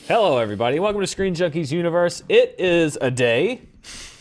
Hello, everybody. Welcome to Screen Junkies Universe. It is a day.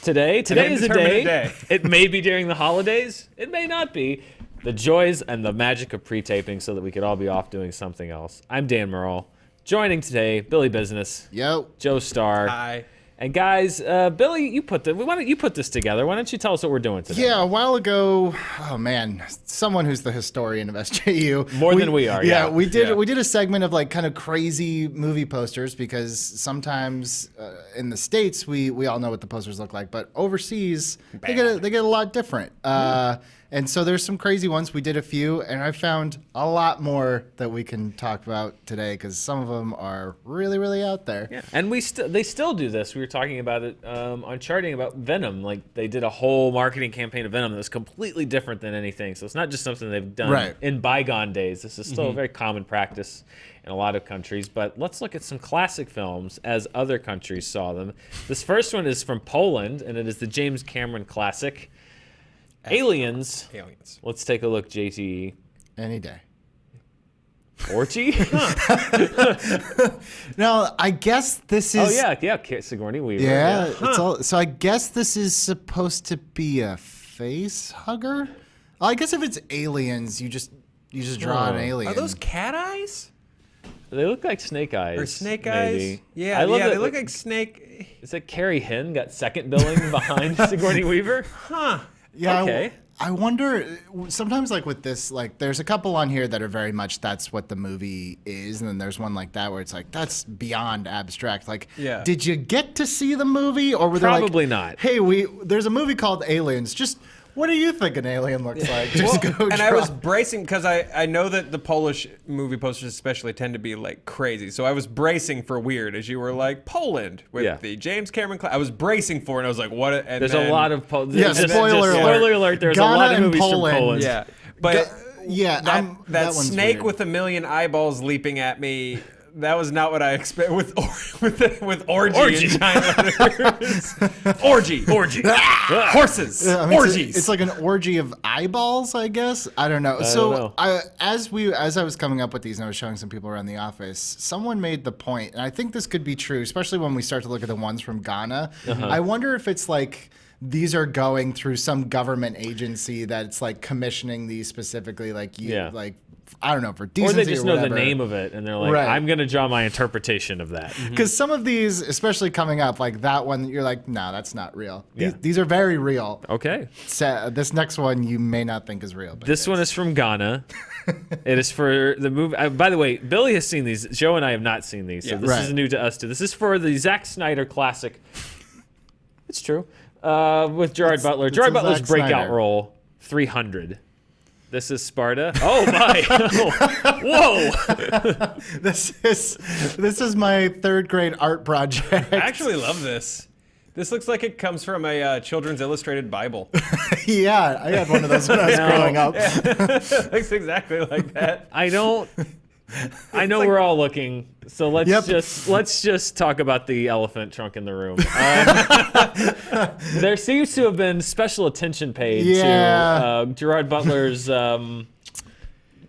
Today is a day. It may be during the holidays. It may not be. The joys and the magic of pre-taping so that we could all be off doing something else. I'm Dan Murrell. Joining today, Billy Business. Yo. Joe Starr. Hi. And guys, Billy, why don't you put this together? Why don't you tell us what we're doing today? Yeah, a while ago, oh man, someone who's the historian of SJU. More than we are, yeah. We did a segment of like kind of crazy movie posters because sometimes in the States we all know what the posters look like, but overseas they get a lot different. And so there's some crazy ones. We did a few, and I found a lot more that we can talk about today because some of them are really, really out there. Yeah, and they still do this. We were talking about it on Charting about Venom. Like they did a whole marketing campaign of Venom that was completely different than anything. So it's not just something they've done in bygone days. This is still a very common practice in a lot of countries. But let's look at some classic films as other countries saw them. This first one is from Poland, and it is the James Cameron classic. Aliens. Let's take a look, JT. Any day. Orgy? No, I guess this is... Oh, yeah, Sigourney Weaver. Yeah, it's all, so I guess this is supposed to be a face hugger? Well, I guess if it's aliens, you just draw an alien. Are those cat eyes? They look like snake eyes. Or snake maybe. eyes? Yeah, they look like snake... Is it Carrie Hinn got second billing behind Sigourney Weaver? Huh. Yeah, okay. I wonder, sometimes like with this, like there's a couple on here that are very much that's what the movie is, and then there's one like that where it's like, that's beyond abstract. Like, did you get to see the movie? Or were they Probably like, not. Hey, there's a movie called Aliens, just... What do you think an alien looks like? Just go and draw. I was bracing because I know that the Polish movie posters especially tend to be like crazy. So I was bracing for weird as you were like Poland with the James Cameron. I was bracing for it, and I was like, what? And there's a lot of spoiler alert. There's Ghana a lot of and movies Poland. from Poland. Yeah, but that one's snake weird. with a million eyeballs leaping at me. That was not what I expected with orgy in giant letters. orgy, horses, orgies. It's like an orgy of eyeballs, I guess. I don't know. As I was coming up with these and I was showing some people around the office, someone made the point, and I think this could be true, especially when we start to look at the ones from Ghana. I wonder if it's like these are going through some government agency that's like commissioning these specifically, like I don't know, for decency or they just know whatever. the name of it, and they're like, I'm going to draw my interpretation of that. Because some of these, especially coming up, like that one, you're like, no, that's not real. These are very real. Okay. So, this next one you may not think is real. But this one is from Ghana. It is for the movie. By the way, Billy has seen these. Joe and I have not seen these, so this is new to us too. This is for the Zack Snyder classic. It's true. With Gerard Butler. Gerard Butler's breakout role, 300. This is Sparta. Oh my! Whoa! This is my third grade art project. I actually love this. This looks like it comes from a Children's Illustrated Bible. Yeah, I had one of those when I was growing up. It looks exactly like that. I know we're all looking, so let's just talk about the elephant trunk in the room. There seems to have been special attention paid to Gerard Butler's nether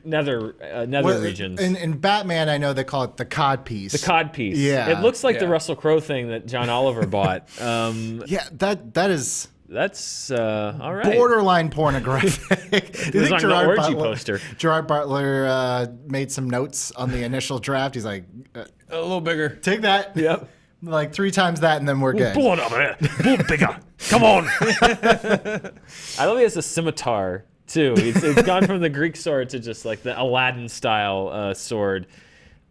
regions. In Batman, I know they call it the cod piece. The cod piece. Yeah, it looks like the Russell Crowe thing that John Oliver bought. That is. That's all right. Borderline pornographic. Do you think Gerard Butler made some notes on the initial draft? He's like, a little bigger. Take that. Yep. Like 3 times that, and then we're good. Pull it up there. Pull it bigger. Come on. I love he has a scimitar too. It's gone from the Greek sword to just like the Aladdin style sword.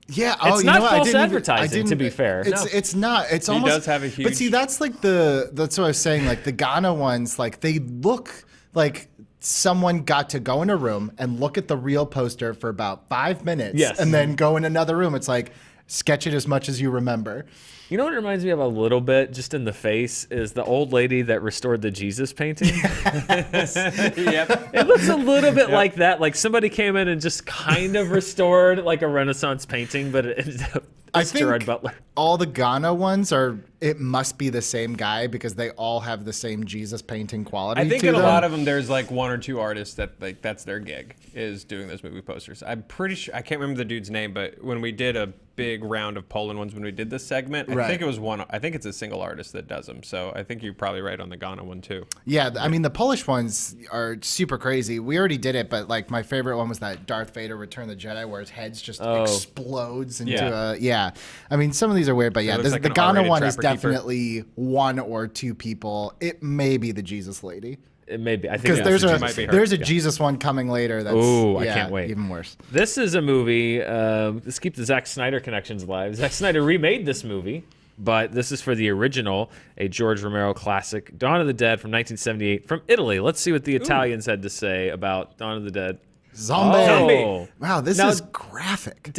Yeah, it's not false advertising. To be fair, it's not. It's almost. He does have a huge. But see, that's like that's what I was saying. Like the Ghana ones, like they look like someone got to go in a room and look at the real poster for about 5 minutes, and then go in another room. It's like sketch it as much as you remember. You know what it reminds me of a little bit, just in the face, is the old lady that restored the Jesus painting. It looks a little bit like that. Like somebody came in and just kind of restored like a Renaissance painting, but it ended up I think Gerard Butler. All the Ghana ones are it must be the same guy because they all have the same Jesus painting quality. I think to in them. a lot of them, there's like one or two artists that like that's their gig is doing those movie posters. I'm pretty sure I can't remember the dude's name, but when we did a big round of Poland ones when we did this segment, I think it was one. I think it's a single artist that does them. So I think you're probably right on the Ghana one too. Yeah, I mean the Polish ones are super crazy. We already did it, but like my favorite one was that Darth Vader Return of the Jedi where his head just explodes into a I mean some of these are weird, but yeah, like the an Ghana R-rated one is Trapper Keeper. definitely one or two people. It may be the Jesus lady. It may be. I think Because there's a Jesus one coming later. That's I can't wait. Even worse. This is a movie. Let's keep the Zack Snyder connections alive. Zack Snyder remade this movie, but this is for the original, a George Romero classic, Dawn of the Dead from 1978 from Italy. Let's see what the Italians had to say about Dawn of the Dead. Zombie. Wow, this is graphic.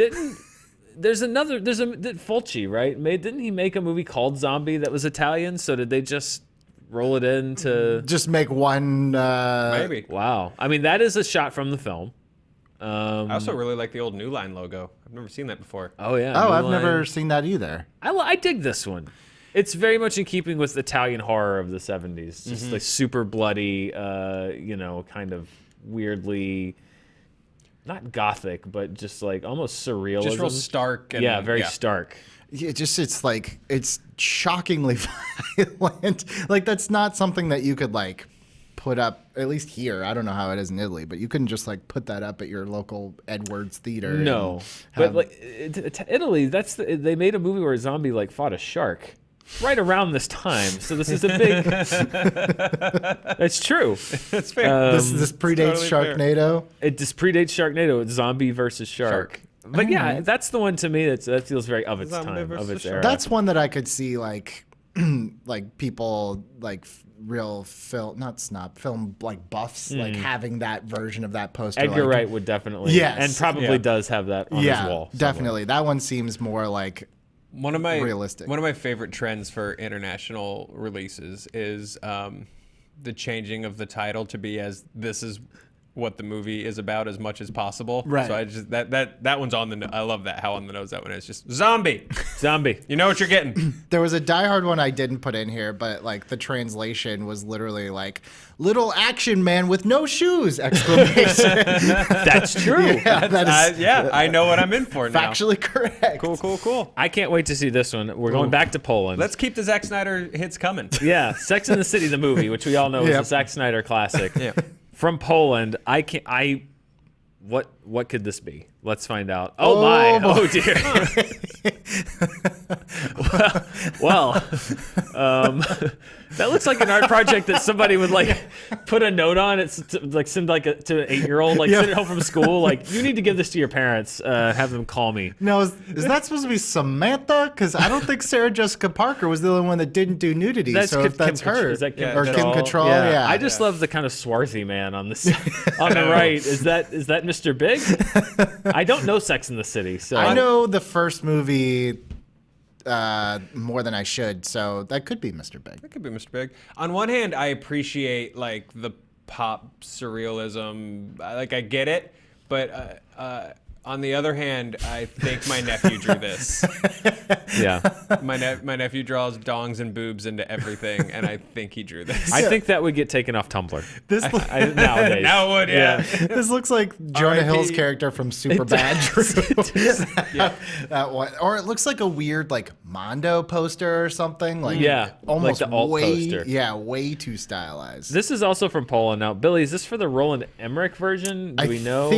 There's Fulci, right? Didn't he make a movie called Zombie that was Italian? So did they just roll it in to just make one? Maybe. Wow. I mean, that is a shot from the film. I also really like the old New Line logo. I've never seen that before. Oh yeah. Oh, I've never seen that either. I dig this one. It's very much in keeping with Italian horror of the 70s. Just like super bloody, kind of weirdly, not gothic, but just like almost surrealism. Just real stark. And, very stark. It's shockingly violent. Like that's not something that you could like put up, at least here. I don't know how it is in Italy, but you couldn't just like put that up at your local Edwards theater. No, but like Italy, they made a movie where a zombie like fought a shark right around this time. So this is a big. It's true. That's fair. This predates totally Sharknado. It just predates Sharknado. It's zombie versus shark. But yeah, that's the one to me that feels very of its time, of its era. That's one that I could see like people like real film like buffs like having that version of that poster. Edgar Wright would definitely, and probably does have that on his wall. Definitely, that one seems more like realistic. One of my favorite trends for international releases is the changing of the title to be as this is what the movie is about as much as possible. Right. So I just that one's on the. I love that how on the nose that one is. Just zombie. Zombie. You know what you're getting. There was a Die Hard one I didn't put in here, but like the translation was literally like "little action man with no shoes!" exclamation. That's true. I know what I'm in for now. Factually correct. Cool. I can't wait to see this one. We're going back to Poland. Let's keep the Zack Snyder hits coming. Yeah, Sex and the City, the movie, which we all know is a Zack Snyder classic. Yeah. From Poland, what could this be? Let's find out. Oh my! Oh dear. That looks like an art project that somebody would like put a note on. It's like send like to an 8-year-old, like send it home from school. Like you need to give this to your parents. Have them call me. No, is that supposed to be Samantha? Because I don't think Sarah Jessica Parker was the only one that didn't do nudity. So if that's her, is that Kim or Cattrall? Kim Cattrall? Yeah. I just love the kind of swarthy man on this on the right. Is that Mr. Big? I don't know Sex in the City, so I know the first movie more than I should, so that could be Mr. Big. That could be Mr. Big. On one hand, I appreciate like the pop surrealism. Like I get it, but on the other hand, I think my nephew drew this. Yeah. My nephew draws dongs and boobs into everything, and I think he drew this. I think that would get taken off Tumblr. Nowadays. Now it would, yeah. This looks like Jonah Hill's character from Superbad drew that one. Or it looks like a weird like Mondo poster or something. Like almost like the alt poster. Yeah, way too stylized. This is also from Poland. Now, Billy, is this for the Roland Emmerich version? Do we know? I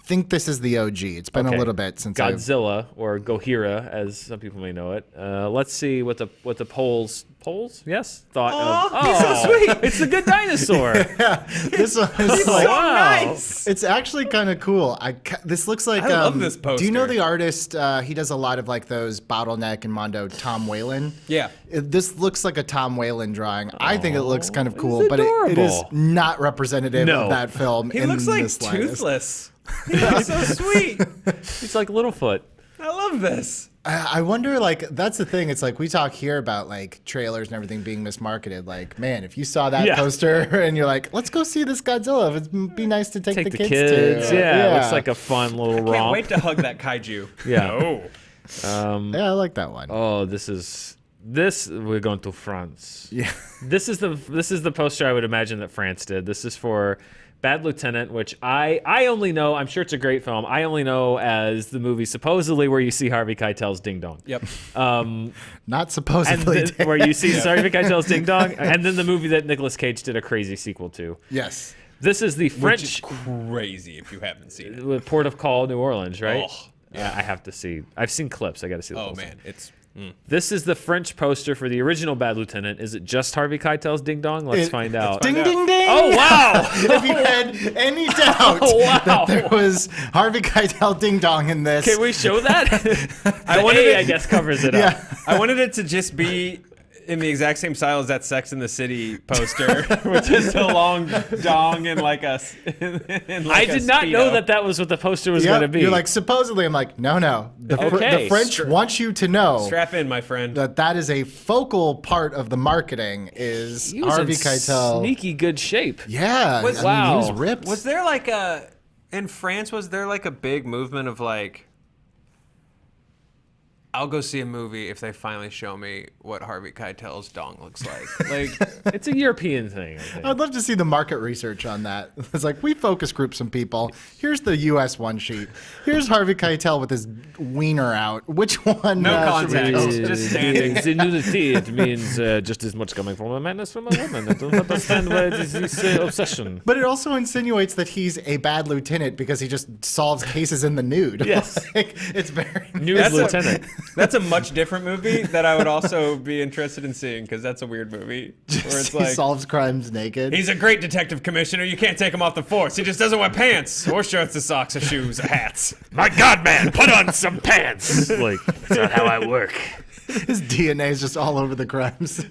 think this is the OG. It's been a little bit since Godzilla or Gojira, as some people may know it. Let's see what the Poles thought of. Oh, he's so sweet. It's the good dinosaur. This one is so nice. It's actually kind of cool. This looks like. I love this poster. Do you know the artist? He does a lot of like those Bottleneck and Mondo. Tom Whalen. Yeah. This looks like a Tom Whalen drawing. I think it looks kind of cool, but adorable. it is not representative of that film. He looks like toothless. He's so sweet. He's like Littlefoot. I love this. I wonder, like, that's the thing. It's like we talk here about like trailers and everything being mismarketed. Like, man, if you saw that poster and you're like, let's go see this Godzilla, it'd be nice to take the kids to. Yeah, it looks like a fun little romp. Can't wait to hug that kaiju. Yeah. No. Yeah, I like that one. Oh, this is we're going to France. Yeah. This is the poster I would imagine that France did. This is for Bad Lieutenant, which I only know, I'm sure it's a great film, I only know as the movie supposedly where you see Harvey Keitel's Ding Dong. Yep. Not supposedly. Where you see Harvey Keitel's Ding Dong, and then the movie that Nicolas Cage did a crazy sequel to. Yes. This is the French. Which is crazy if you haven't seen it. With Port of Call, New Orleans, right? Oh, yeah, I have to see. I've seen clips. I got to see the whole man, thing. it's... This is the French poster for the original Bad Lieutenant. Is it just Harvey Keitel's Ding Dong? Let's find out. Ding, ding, ding. Oh, wow. If you had any doubt that there was Harvey Keitel Ding Dong in this. Can we show that? I guess, covers it up. I wanted it to just be in the exact same style as that Sex in the City poster, which is a long dong and like a. I did not know that was what the poster was going to be. You're like, supposedly. I'm like, no. The French want you to know. Strap in, my friend. That is a focal part of the marketing is he was Harvey in Keitel. Sneaky good shape. Yeah. Wow. He was ripped. Was there like in France, was there like a big movement of like, I'll go see a movie if they finally show me what Harvey Keitel's dong looks like. Like, it's a European thing, I think. I'd love to see the market research on that. It's like, we focus group some people. Here's the U.S. one sheet. Here's Harvey Keitel with his wiener out. Which one? No context, just standing. The nudity, it means just as much coming from a man as from a woman. I don't understand why this is obsession. But it also insinuates that he's a bad lieutenant because he just solves cases in the nude. Yes. Like, it's very... Nude lieutenant. That's a much different movie that I would also be interested in seeing because that's a weird movie where it's he like solves crimes naked. he's a great detective commissioner. You can't take him off the force. He just doesn't wear pants or shirts or socks or shoes or hats. My God, man, put on some pants. Like, that's not how I work. His DNA is just all over the crime scene.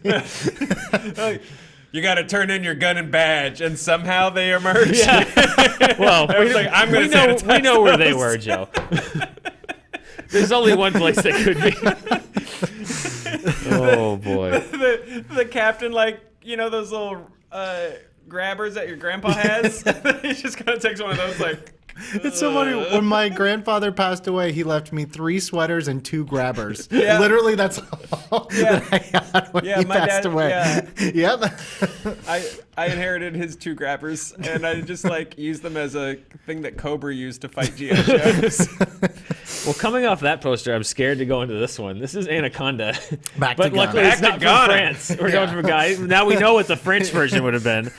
You got to turn in your gun and badge, and somehow they emerge. Yeah. Well, we know where they were, Joe. There's only one place they could be. Oh boy. The captain, like, you know those little grabbers that your grandpa has? He just kind of takes one of those, like. It's so funny. When my grandfather passed away, he left me 3 sweaters and 2 grabbers. Yeah. Literally, that's all that I had when he my passed dad, away. Yeah. Yep. I inherited his 2 grabbers, and I just like used them as a thing that Cobra used to fight G.I. Joes. Well, coming off that poster, I'm scared to go into this one. This is Anaconda. But luckily it's not from France. We're going from a guy. Now we know what the French version would have been.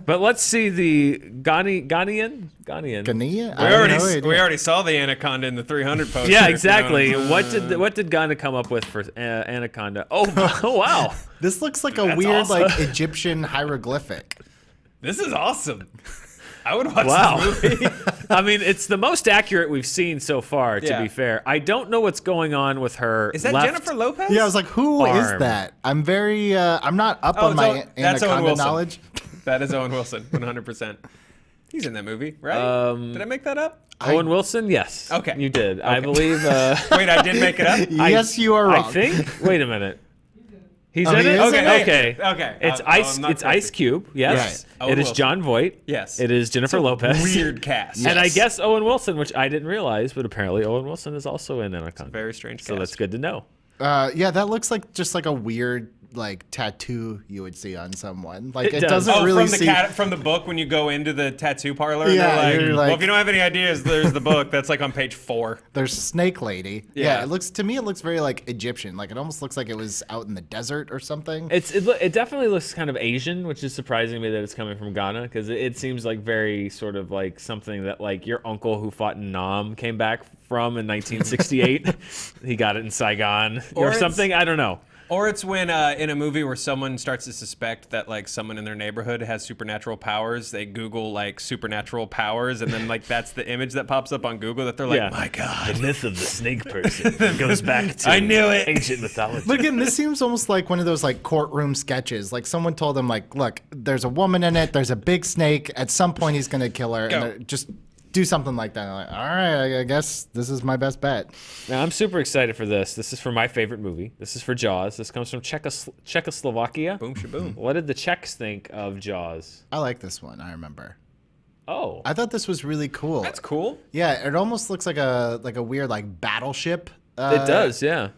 But let's see the Ghanaian. We already saw the Anaconda in the 300 poster. Yeah, exactly. You know? What did Ghana come up with for Anaconda? Oh wow. This looks like a weird awesome. like Egyptian hieroglyphic. This is awesome. I would watch this movie. I mean, it's the most accurate we've seen so far, to be fair. I don't know what's going on with her. Is that Jennifer Lopez? Yeah, I was like, who is that? I'm very, I'm not up on my Anaconda knowledge. That is Owen Wilson, 100%. He's in that movie, right? Did I make that up? Owen Wilson? Yes. Okay. You did. Okay. I believe. Wait, I did make it up? Yes, you are wrong. I think. Wait a minute. He's in it? Okay. It's Ice Cube. Yes. Right. It is John Voight. Yes. It is Jennifer Lopez. Weird cast. Yes. And I guess Owen Wilson, which I didn't realize, but apparently Owen Wilson is also in Anaconda. Very strange cast. So that's good to know. Yeah, that looks like just like a weird like tattoo you would see on someone. Like it does. doesn't really from the book when you go into the tattoo parlor. Yeah, and they're like, well, if you don't have any ideas, there's the book. That's like on page 4. There's Snake Lady. Yeah, it looks very like Egyptian. Like it almost looks like it was out in the desert or something. It definitely looks kind of Asian, which is surprising me that it's coming from Ghana because it seems like very sort of like something that like your uncle who fought in Nam came back from in 1968. He got it in Saigon or something. I don't know. Or it's when in a movie where someone starts to suspect that like someone in their neighborhood has supernatural powers, they Google like supernatural powers, and then like that's the image that pops up on Google that they're like, my God, the myth of the snake person goes back to ancient mythology. But again, this seems almost like one of those like courtroom sketches. Like someone told them like, look, there's a woman in it, there's a big snake. At some point, he's gonna kill her, and they're just do something like that. I'm like, all right, I guess this is my best bet. Now, I'm super excited for this. This is for my favorite movie. This is for Jaws. This comes from Czechoslovakia. Boom shaboom. What did the Czechs think of Jaws? I like this one. I remember. Oh, I thought this was really cool. That's cool. Yeah, it almost looks like a weird like battleship. It does, yeah.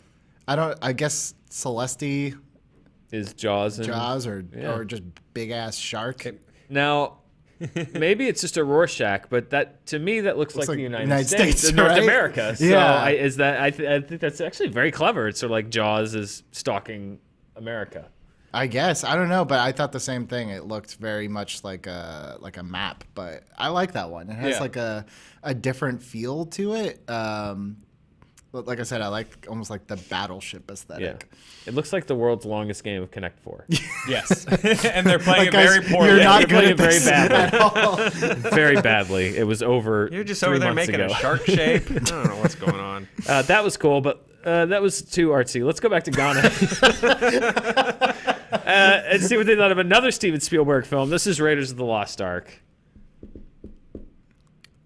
I guess Celeste is Jaws or just big ass shark. Now, maybe it's just a Rorschach, but to me that looks like the United States right? North America. So yeah. I think that's actually very clever. It's sort of like Jaws is stalking America. I guess. I don't know, but I thought the same thing. It looked very much like a map, but I like that one. It has like a different feel to it. Like I said, I like almost like the battleship aesthetic. Yeah. It looks like the world's longest game of Connect 4. Yes. And they're playing like, it very poorly. You're not playing it very badly. Very badly. It was over. You're just 3 over there months making ago. a shark shape. I don't know what's going on. That was cool, but that was too artsy. Let's go back to Ghana and see what they thought of another Steven Spielberg film. This is Raiders of the Lost Ark.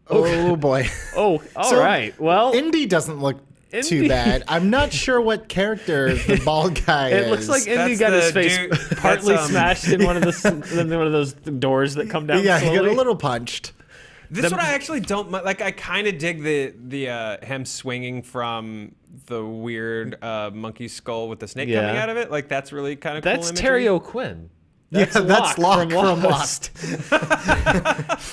Oh boy. Oh, all right. Well, Indy doesn't look too bad. I'm not sure what character the bald guy is. it looks like Indy got his face partly smashed in one of those doors that come down. Yeah, slowly. he got a little punched. This one I actually don't like. I kind of dig the him swinging from the weird monkey skull with the snake coming out of it. Like that's really kind of cool. That's Terry O'Quinn. That's Locke from Lost.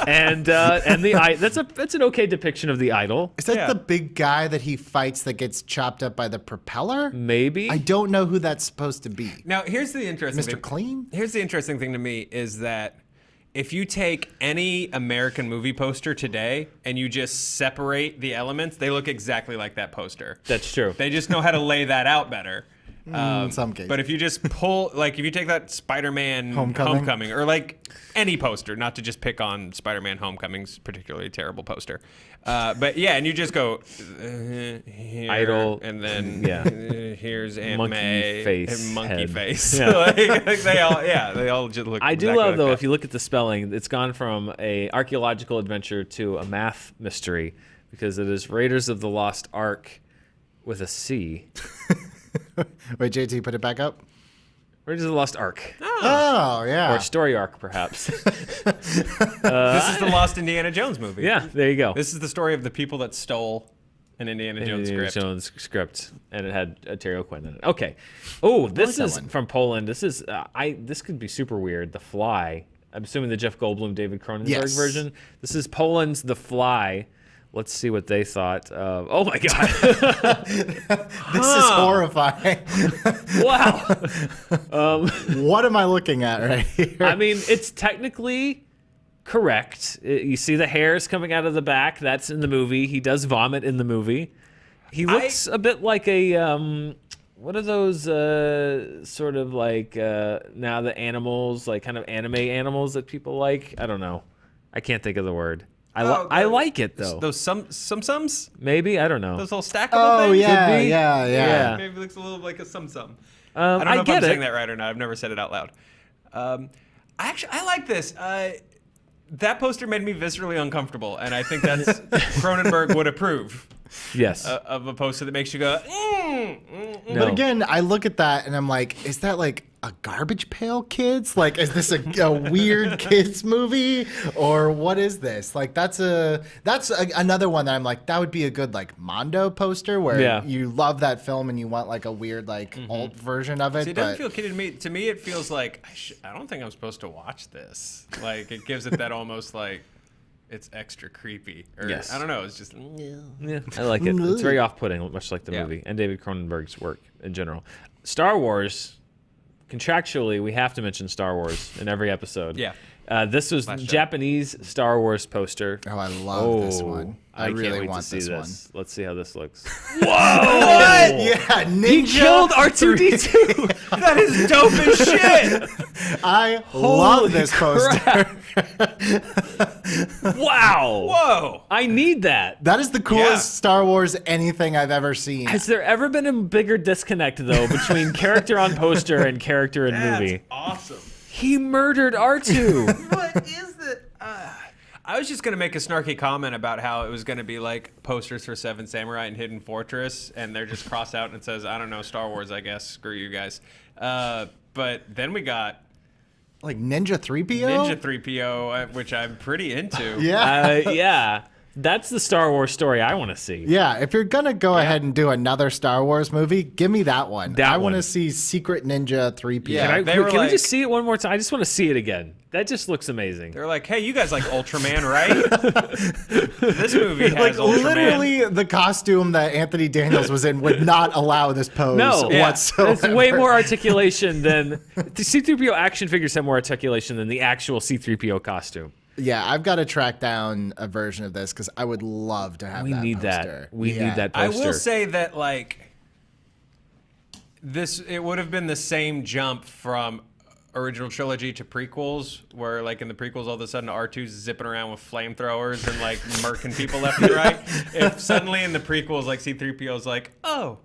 and that's an okay depiction of the idol. Is that the big guy that he fights that gets chopped up by the propeller? Maybe. I don't know who that's supposed to be. Now here's the interesting Mr. thing. Clean? Here's the interesting thing to me is that if you take any American movie poster today and you just separate the elements, they look exactly like that poster. That's true. They just know how to lay that out better. In some cases. But if you just pull, like, if you take that Spider-Man Homecoming, or like any poster, not to just pick on Spider-Man Homecoming's particularly terrible poster, but yeah, and you just go here, idol, and then here's Aunt monkey May, face, and monkey head. face. Yeah. like they all just look. I do exactly love like though that. if you look at the spelling, it's gone from a archaeological adventure to a math mystery because it is Raiders of the Lost Ark with a C. Wait, JT, put it back up. Raiders of the Lost Ark. Oh, yeah. Or Story Arc, perhaps. This is the Lost Indiana Jones movie. Yeah, there you go. This is the story of the people that stole an Indiana Jones script, and it had Terry O'Quinn in it. Okay. Oh, this is from Poland. This is this could be super weird. The Fly. I'm assuming the Jeff Goldblum, David Cronenberg version. This is Poland's The Fly. Let's see what they thought. Oh my God. This is horrifying. Wow. What am I looking at right here? I mean, it's technically correct. You see the hairs coming out of the back. That's in the movie. He does vomit in the movie. He looks a bit like a, what are those sort of like now the animals, like kind of anime animals that people like? I don't know. I can't think of the word. I like it though. Those sums? Maybe, I don't know. Those little stackable Oh things? yeah. Maybe it looks a little like a sum. I I don't know if I'm get saying it. that right or not. I've never said it out loud. I like this. That poster made me viscerally uncomfortable, and I think that's Cronenberg would approve. Yes. Of a poster that makes you go, No. But again, I look at that and I'm like, is that like a Garbage Pail Kids? Like, is this a weird kids movie or what is this? Like, that's another one that I'm like, that would be a good like Mondo poster where you love that film and you want like a weird like alt version of it. See, it doesn't feel kiddie to me. To me, it feels like I don't think I'm supposed to watch this. Like, it gives it that almost like it's extra creepy. Or, Yes. I don't know. It's just Yeah, I like it. It's very off-putting, much like the movie and David Cronenberg's work in general. Star Wars, contractually, we have to mention Star Wars in every episode. Yeah. This was Japanese Star Wars poster. Oh, I love this one. I really can't wait want to see this this. Let's see how this looks. Whoa! Yeah, Ninja. He killed R2-D2. that is dope as shit. I love this poster. Wow. Whoa. I need that. That is the coolest Star Wars anything I've ever seen. Has there ever been a bigger disconnect, though, between character on poster and character in movie? Awesome. He murdered R2. What is that? I was just going to make a snarky comment about how it was going to be like posters for Seven Samurai and Hidden Fortress, and they're just crossed out and it says, I don't know, Star Wars, I guess. Screw you guys. But then we got like Ninja 3PO? Ninja 3PO, which I'm pretty into. Yeah. Yeah. That's the Star Wars story I want to see. Yeah, if you're gonna go ahead and do another Star Wars movie, give me that one. I want to see Secret Ninja 3PO. Yeah, Can we just see it one more time? I just want to see it again. That just looks amazing. They're like, hey, you guys like Ultraman, right? This movie has Like Ultraman. literally, the costume that Anthony Daniels was in would not allow this pose whatsoever. It's way more articulation than the C-3PO action figures have more articulation than the actual C-3PO costume. Yeah, I've got to track down a version of this because I would love to have that poster. We need that poster. I will say that like this, it would have been the same jump from original trilogy to prequels, where like in the prequels all of a sudden R2's zipping around with flamethrowers and like murking people left and right. If suddenly in the prequels like C-3PO's like, oh,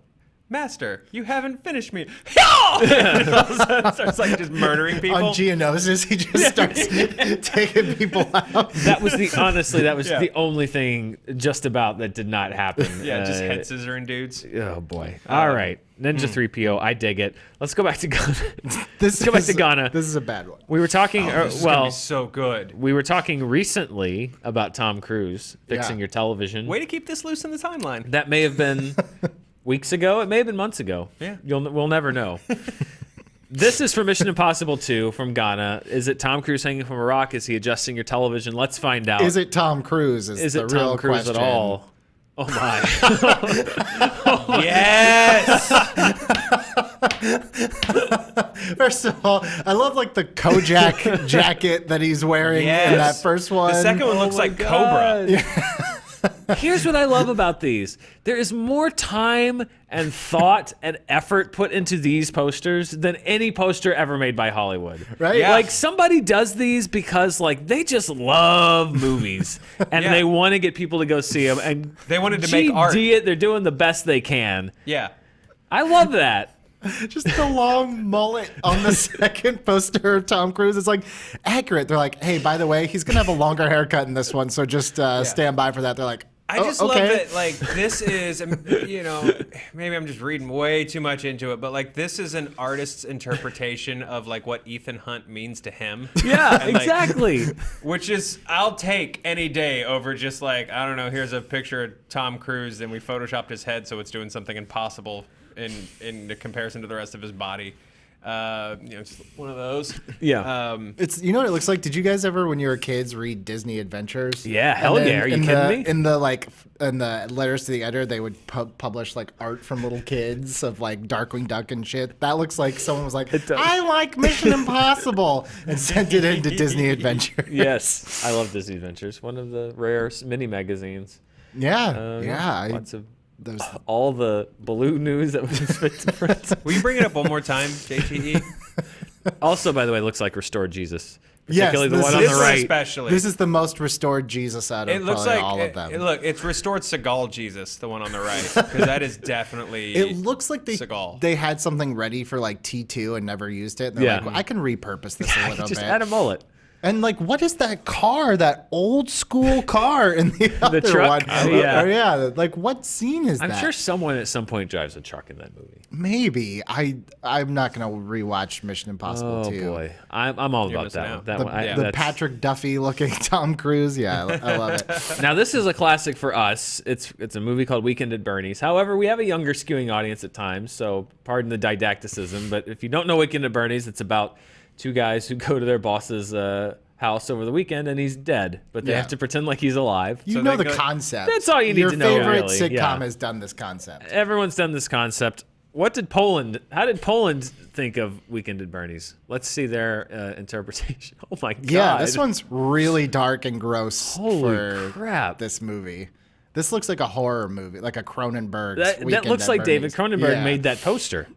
Master, you haven't finished me. And all of a sudden starts like just murdering people. On Geonosis, he just starts taking people out. That was the only thing just about that did not happen. Yeah, just head scissoring dudes. Oh boy. All right. Ninja 3PO, I dig it. Let's go back to Ghana. Let's go back to Ghana. This is a bad one. We were talking This is gonna be so good. we were talking recently about Tom Cruise fixing your television. Way to keep this loose in the timeline. That may have been weeks ago. It may have been months ago. Yeah. We'll never know. This is for Mission Impossible 2 from Ghana. Is it Tom Cruise hanging from a rock? Is he adjusting your television? Let's find out. Is it Tom Cruise? Is it the real Tom Cruise question. at all? Oh my. Yes. First of all, I love like the Kojak jacket that he's wearing in that first one. The second one looks like Cobra. Here's what I love about these. There is more time and thought and effort put into these posters than any poster ever made by Hollywood. Right? Yeah. Like somebody does these because like they just love movies and they want to get people to go see them, and They wanted to make art. They're doing the best they can. Yeah. I love that. Just the long mullet on the second poster of Tom Cruise. It's like accurate. They're like, hey, by the way, he's going to have a longer haircut in this one, so just stand by for that. They're like, I just love that, like, this is, you know, maybe I'm just reading way too much into it, but, like, this is an artist's interpretation of, like, what Ethan Hunt means to him. Yeah, And, like, exactly. which is, I'll take any day over just, like, I don't know, here's a picture of Tom Cruise, and we photoshopped his head so it's doing something impossible in the comparison to the rest of his body. You know, just one of those. Yeah. it's, you know what it looks like? Did you guys ever, when you were kids, read Disney Adventures? Yeah, hell And then yeah. Are you kidding me? In the letters to the editor, they would publish like art from little kids of like Darkwing Duck and shit. That looks like someone was like, I like Mission Impossible, and sent it into Disney Adventures. Yes. I love Disney Adventures. One of the rare mini magazines. Yeah. Lots of all the balloon news that was fit to print. Will you bring it up one more time, JTE? Also, by the way, looks like Restored Jesus. Yes, Particularly the one on this the one right. especially. This is the most restored Jesus out of It looks probably like all of them. Look, it's restored Seagal Jesus, the one on the right, because that is definitely. It looks like Seagal. they had something ready for like T2 and never used it. And they're like, well, I can repurpose this a little Just bit. add a mullet. And like, what is that car? That old school car in the other truck? one? Oh, yeah. Or, yeah. Like, what scene is that? I'm sure someone at some point drives a truck in that movie. Maybe. I'm not gonna rewatch Mission Impossible 2. Oh boy, I'm all about missing that out. one. That The, one. the Patrick Duffy looking Tom Cruise. Yeah, I love it. Now this is a classic for us. It's a movie called Weekend at Bernie's. However, we have a younger skewing audience at times, so pardon the didacticism. But if you don't know Weekend at Bernie's, it's about two guys who go to their boss's house over the weekend and he's dead, but they have to pretend like he's alive. You So know they the go- concept. That's all you need to know, Your favorite really. sitcom Yeah. has done this concept. Everyone's done this concept. How did Poland think of Weekend at Bernie's? Let's see their interpretation. Oh my god. Yeah, this one's really dark and gross Holy for crap. this movie. This looks like a horror movie, like a Cronenberg. That looks like David Cronenberg made that poster.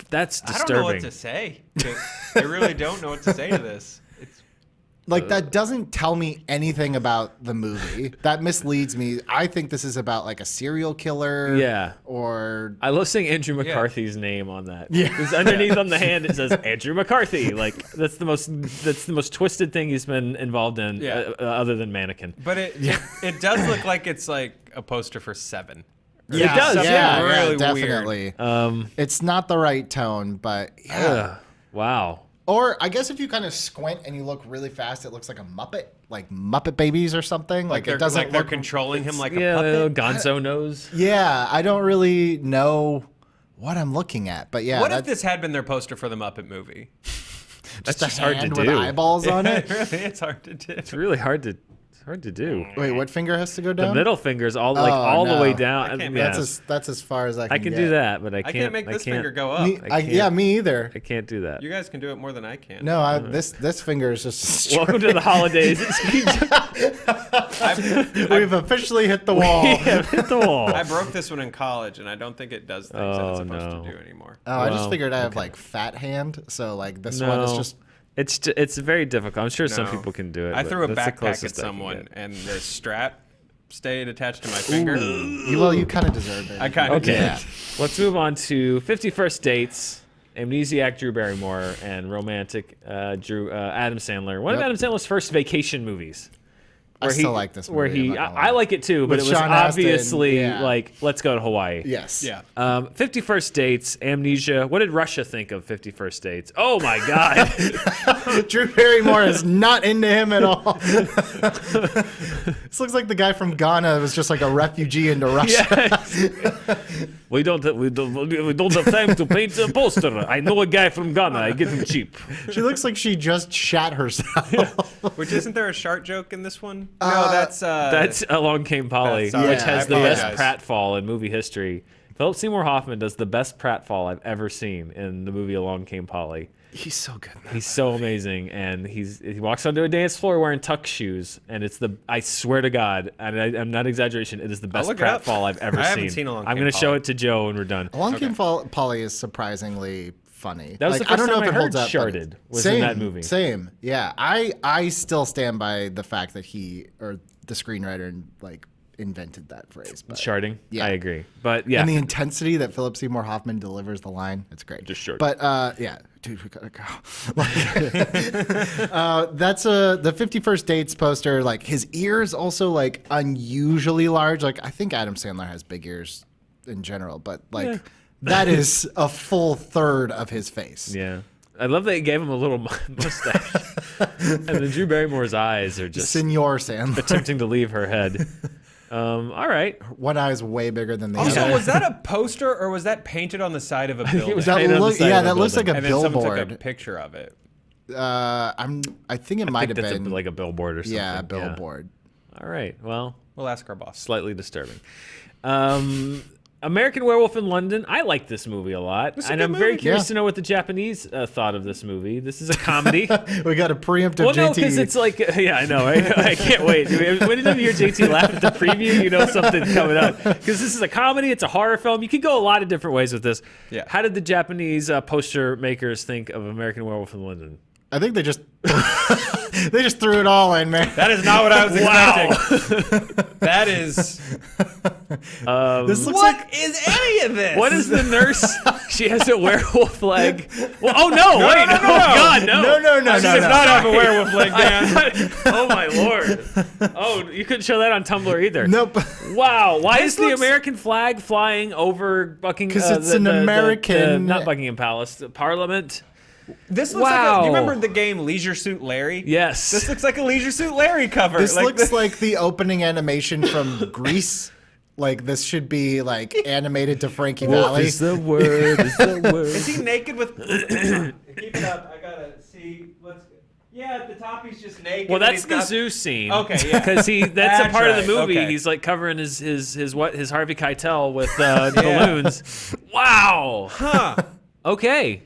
That's disturbing. I don't know what to say. I really don't know what to say to this. It's Like, that doesn't tell me anything about the movie. That misleads me. I think this is about, like, a serial killer. Yeah. Or... I love seeing Andrew McCarthy's name on that. Yeah. Because underneath on the hand it says Andrew McCarthy. Like that's the most twisted thing he's been involved in, other than Mannequin. But it does look like it's like a poster for Seven. Yeah, it does. Really definitely. Weird. It's not the right tone, but yeah. Wow. Or I guess if you kind of squint and you look really fast, it looks like a Muppet, like Muppet Babies or something. Like it doesn't they're look controlling him like a puppet. Gonzo nose. Yeah, I don't really know what I'm looking at, but yeah. What if this had been their poster for the Muppet movie? That's just hard to with do. eyeballs on it? Really, it's hard to do. It's really hard to do. Wait, what finger has to go down? The middle finger's all the way down. I can't- That's as far as I can I can get. do that, but I can't make this finger go up. Yeah, me either. I can't do that. You guys can do it more than I can. No, this finger is just. Welcome to the holidays. We've officially hit the wall. Hit the wall. I broke this one in college, and I don't think it does things that it's supposed to do anymore. Oh, I just figured I have like fat hand, so like this one is just. It's very difficult. I'm sure some No. people can do it. I but threw a that's the backpack closest at I can someone, get. and the strap stayed attached to my finger. You kind of deserved it. I kind of Okay, did. let's move on to 51st Dates, Amnesiac Drew Barrymore, and Romantic Adam Sandler. One of Yep. Adam Sandler's first vacation movies. I still like this movie. Where I'm not gonna I lie. like it too, but With it was Sean Astin, obviously yeah. like, let's go to Hawaii. Yes. Yeah. 51st Dates, Amnesia. What did Russia think of 51st Dates? Oh my God. Drew Barrymore is not into him at all. This looks like the guy from Ghana was just like a refugee into Russia. Yes. we don't have time to paint a poster. I know a guy from Ghana. I get him cheap. She looks like she just shat herself. Which isn't there a shark joke in this one? No, That's Along Came Polly, sorry. which Yeah, has I the best apologize. pratfall in movie history. Philip Seymour Hoffman does the best pratfall I've ever seen in the movie Along Came Polly. He's so good. He's so amazing, and he walks onto a dance floor wearing tuck shoes, and I swear to God, and I'm not exaggeration, it is the best look it up. pratfall I've ever I seen. haven't seen Along I'm Came going to show Polly. it to Joe when we're done. Along Came Polly is surprisingly funny. That was like, the first I don't know time if I it holds heard up. Sharded but was same, in that movie. Same. Yeah. I still stand by the fact that he or the screenwriter like invented that phrase. But, Sharding? Yeah. I agree. But yeah. And the intensity that Philip Seymour Hoffman delivers the line, it's great. Just sharding. But yeah, dude, we gotta go. That's the 51st Dates poster. Like his ears also like unusually large. Like I think Adam Sandler has big ears in general, but like. Yeah. That is a full third of his face. Yeah. I love that he gave him a little mustache. And then Drew Barrymore's eyes are just Senor Sandler. attempting to leave her head. All right. One eye is way bigger than the Also, other. was that a poster or was that painted on the side of a building? it was That painted on the side of a that looks like building. a and then someone billboard. took a picture of it. I think it might have That's been like a billboard or something. yeah, a billboard. All right. Well, We'll ask our boss. slightly disturbing. American Werewolf in London. I like this movie a lot. It's a And good I'm very movie. curious Yeah. to know what the Japanese thought of this movie. This is a comedy. We got a preemptive Well, no, JT. because it's like, yeah, I know. I can't wait. Whenever you hear JT laugh at the preview, you know something's coming up. Because this is a comedy, it's a horror film. You could go a lot of different ways with this. Yeah. How did the Japanese poster makers think of American Werewolf in London? I think they just they just threw it all in, man. That is not what I was Wow. expecting. That is. This looks What like is any of this? What is the nurse? She has a werewolf leg. Well, oh no! Wait! no, Oh God! No! no. She does not have a werewolf leg, Dan. Oh my lord! Oh, you couldn't show that on Tumblr either. nope. Wow! Why This is the looks- American flag flying over Buckingham? 'Cause it's an American- not Buckingham Palace, the Parliament. This looks like Wow. do you remember the game Leisure Suit Larry? Yes. This looks like a Leisure Suit Larry cover. This like looks like the opening animation from Grease. Like this should be like animated to Frankie Valley. Is the word? Is the word? Is he naked with? Keep it up. I gotta see what's. Yeah, at the top he's just naked. Well, and that's he's the got- zoo scene. Okay, yeah. Because that's a That's part of the right, movie. okay. He's like covering his Harvey Keitel with balloons. Wow. Huh. Okay.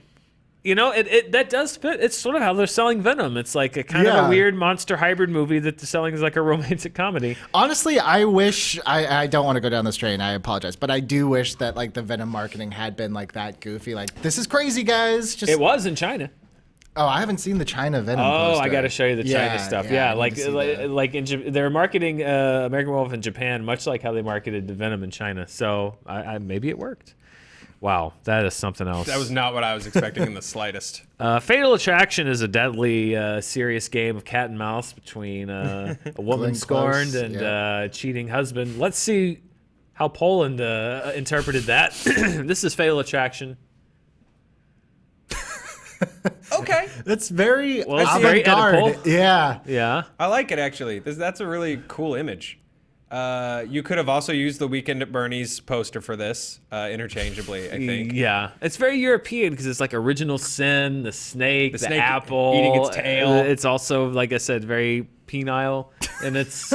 You know, that does fit. It's sort of how they're selling Venom. It's like a kind of Yeah. a weird monster hybrid movie that they're selling as like a romantic comedy. Honestly, I wish I don't want to go down this train. I apologize, but I do wish that like the Venom marketing had been like that goofy. Like this is crazy, guys. Just It was in China. oh, I haven't seen the China Venom. Oh, poster. I got to show you the China stuff. I Yeah, need like to see that. like they're marketing American Werewolf in Japan, much like how they marketed the Venom in China. So maybe it worked. Wow, that is something else. That was not what I was expecting in the slightest. Fatal Attraction is a deadly, serious game of cat and mouse between a woman Glenn scorned Close, and yeah. a cheating husband. Let's see how Poland interpreted that. This is Fatal Attraction. Okay. That's very it's very avant-garde. Oedipal. Yeah. Yeah. I like it, actually. That's a really cool image. You could have also used the Weekend at Bernie's poster for this interchangeably, I think. Yeah. It's very European because it's like Original Sin, the snake, the apple. eating its tail. It's also, like I said, very penile in its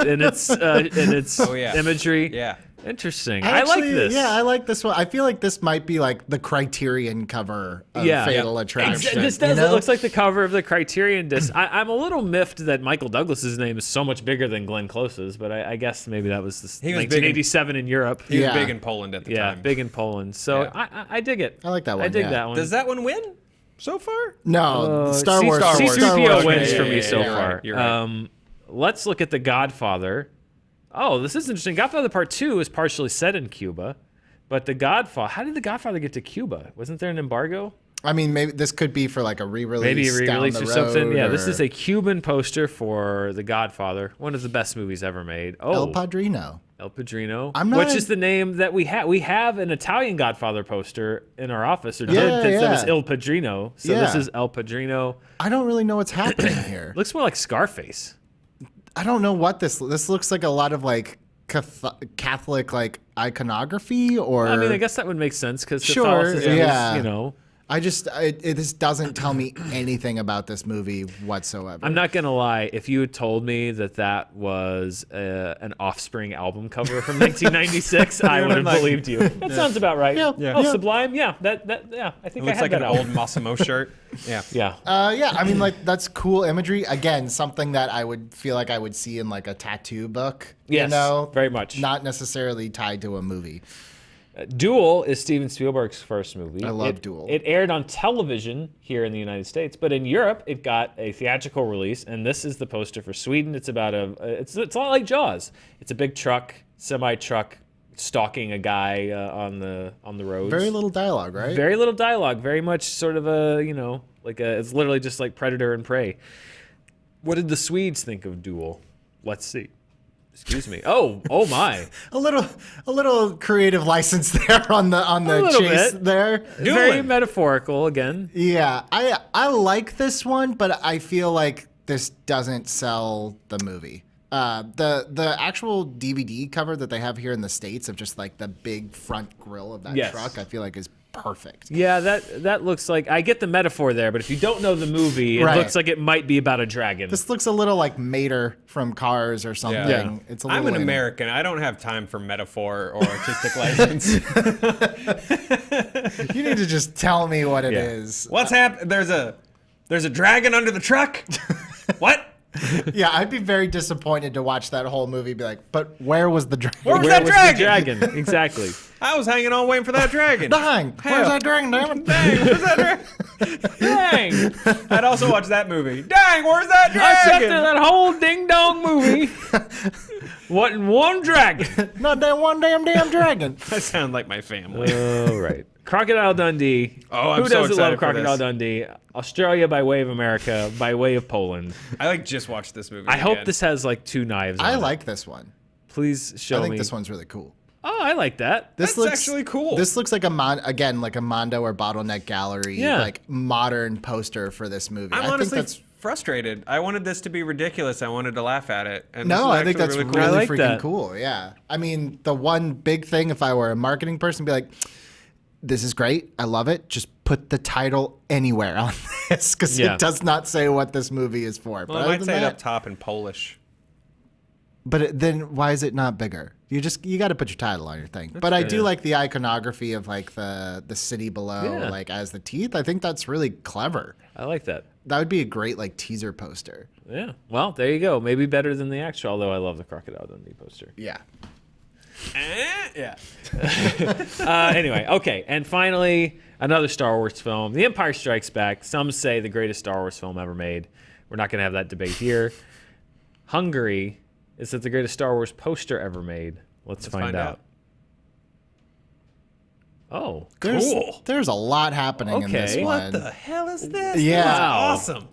imagery. Yeah. Interesting. I like this. Yeah, I like this one. I feel like this might be like the Criterion cover of Fatal Attraction. This does. It looks like the cover of the Criterion disc. I'm a little miffed that Michael Douglas's name is so much bigger than Glenn Close's, but I guess maybe that was 1987 in Europe. He was big in Poland at the time. Yeah, big in Poland. So I dig it. I like that one. I dig that one. Does that one win so far? No, Star Wars. C-3PO wins for me so far. Right. You're right. Let's look at The Godfather. Oh, this is interesting. Godfather Part 2 is partially set in Cuba, but The Godfather... How did The Godfather get to Cuba? Wasn't there an embargo? I mean, maybe this could be for like a re-release. Maybe a re-release down the or something. road, Yeah, this is a Cuban poster for The Godfather, one of the best movies ever made. Oh, El Padrino. El Padrino, which is the name that we have. We have an Italian Godfather poster in our office, or Yeah, that was Il Padrino. So this is El Padrino. I don't really know what's happening here. Looks more like Scarface. I don't know what this looks like. A lot of like Catholic like iconography, or I mean, I guess that would make sense because Sure, Catholicism yeah. is, you know. This doesn't tell me anything about this movie whatsoever. I'm not gonna lie. If you had told me that was an Offspring album cover from 1996, I would have believed you. That sounds about right. Yeah. Sublime. Yeah, yeah. I think It looks I had like that an album. old Massimo shirt. Yeah. Yeah. Yeah, I mean, like that's cool imagery. Again, something that I would feel like I would see in like a tattoo book. Yes, you know, very much. Not necessarily tied to a movie. Duel is Steven Spielberg's first movie. I love Duel. It aired on television here in the United States, but in Europe it got a theatrical release, and this is the poster for Sweden. It's about it's a lot like Jaws. It's a big truck, semi-truck, stalking a guy on the roads. Very little dialogue, right? Very little dialogue. Very much sort of it's literally just like Predator and Prey. What did the Swedes think of Duel? Let's see. Excuse me. Oh my. a little creative license there on the chase bit. there. Very metaphorical again. Yeah, I like this one, but I feel like this doesn't sell the movie. The actual DVD cover that they have here in the States of just like the big front grille of that truck, I feel like is perfect. Yeah, that looks like, I get the metaphor there, but if you don't know the movie, it looks like it might be about a dragon. This looks a little like Mater from Cars or something. Yeah. It's a little I'm an American. I don't have time for metaphor or artistic license. You need to just tell me what it is. What's happened? There's a dragon under the truck? What? Yeah, I'd be very disappointed to watch that whole movie and be like, but where was the dragon? Where was Where that was dragon? the dragon? Exactly. I was hanging on waiting for that dragon. Dang, where's that dragon, damn it? Dang, where's that dragon? Dang. I'd also watch that movie. Dang, where's that I sat dragon? through that whole ding dong movie. Wasn't one dragon. Not that one damn dragon. I sound like my family. Oh, right. Crocodile Dundee. Oh, I'm Who so doesn't excited love for Crocodile this. Dundee? Australia by way of America, by way of Poland. I just watched this movie. I hope again. this has like two knives on I it. like this one. Please show I me. think this one's really cool. Oh, I like that. This That's actually cool. This looks like like a Mondo or Bottleneck Gallery, like modern poster for this movie. I'm I think honestly that's frustrated. I wanted this to be ridiculous. I wanted to laugh at it. And no, this is I think that's really really, cool. I like freaking that. cool. Yeah, I mean, the one big thing, if I were a marketing person, be like, "This is great. I love it. Just put the title anywhere on this because it does not say what this movie is for." Well, but I other might than say it that, up top in Polish. But then why is it not bigger? You got to put your title on your thing. But I do like the iconography of like the city below, like as the teeth. I think that's really clever. I like that. That would be a great like teaser poster. Yeah. Well, there you go. Maybe better than the actual, although I love the Crocodile Dundee poster. Yeah. Yeah. Anyway, okay. And finally, another Star Wars film, The Empire Strikes Back. Some say the greatest Star Wars film ever made. We're not going to have that debate here. Hungary, is it the greatest Star Wars poster ever made? Let's find out. Oh, cool. There's a lot happening in this Okay. one. What the hell is this? Yeah. This is awesome.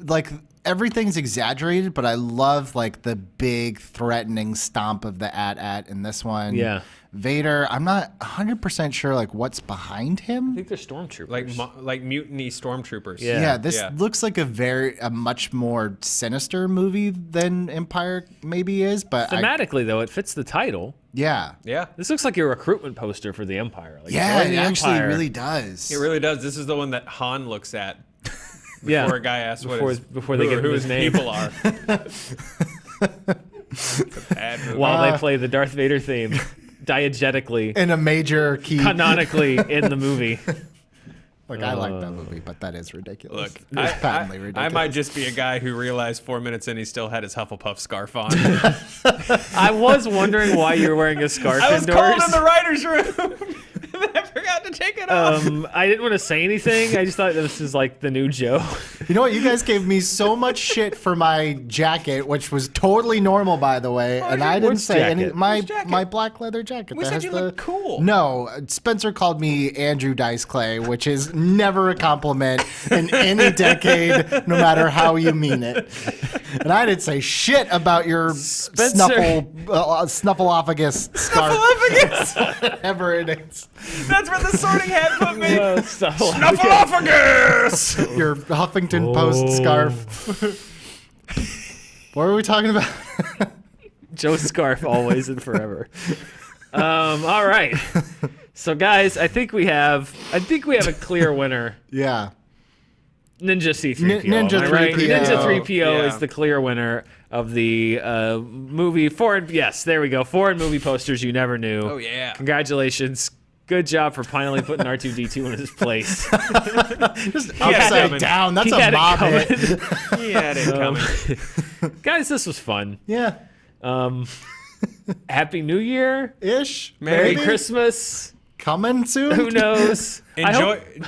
like everything's exaggerated, but I love like the big threatening stomp of the AT-AT in this one. Yeah. Vader, I'm not 100% sure like what's behind him. I think they're stormtroopers. Like mutiny stormtroopers. Yeah. This looks like a much more sinister movie than Empire maybe is, but thematically though, it fits the title. Yeah. This looks like a recruitment poster for the Empire. Like, It actually really does. It really does. This is the one that Han looks at Yeah. before a guy asks before they give him his name. People are. It's a bad movie. While they play the Darth Vader theme diegetically, in a major key. canonically in the movie. Look, I like that movie, but that is ridiculous. Look, it's patently ridiculous. I might just be a guy who realized 4 minutes in he still had his Hufflepuff scarf on. I was wondering why you're wearing a scarf I was indoors. cold in the writer's room. And then I forgot to take it off. I didn't want to say anything. I just thought this is like the new Joe. You know what? You guys gave me so much shit for my jacket, which was totally normal, by the way, and I didn't say any. My black leather jacket. We said you looked cool. No, Spencer called me Andrew Dice Clay, which is never a compliment in any decade, no matter how you mean it. And I didn't say shit about your snuffleupagus scarf. Snuffleupagus! Whatever it is. That's where the sorting hat put me. Snuffleupagus! Your Huffington Post scarf. What were we talking about? Joe's scarf, always and forever. All right. So, guys, I think we have a clear winner. Yeah. Ninja C-3PO. Ninja 3PO. Right? Ninja 3PO Yeah. is the clear winner of the movie foreign. Yes, there we go. Foreign movie posters you never knew. Oh, yeah. Congratulations. Good job for finally putting R2-D2 in his place. Just upside down. That's a mob hit. He had it coming. Guys, this was fun. Yeah. Happy New Year. Ish. Merry maybe. Christmas. Coming soon. Who knows?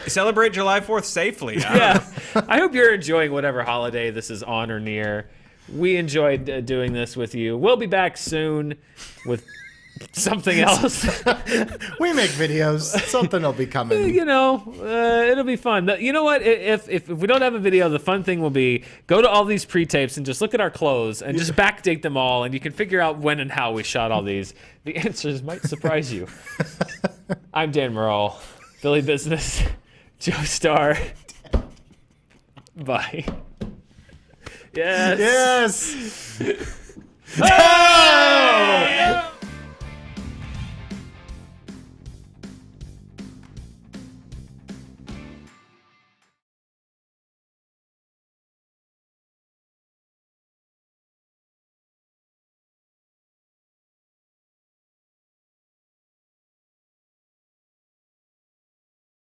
Celebrate July 4th safely. Yeah. I hope you're enjoying whatever holiday this is on or near. We enjoyed doing this with you. We'll be back soon with something else. We make videos. Something will be coming. You know, it'll be fun. You know what? If we don't have a video, the fun thing will be go to all these pre-tapes and just look at our clothes and just backdate them all, and you can figure out when and how we shot all these. The answers might surprise you. I'm Dan Murrell, Philly Business, Joe Starr. Bye. Yes. Yes. Oh!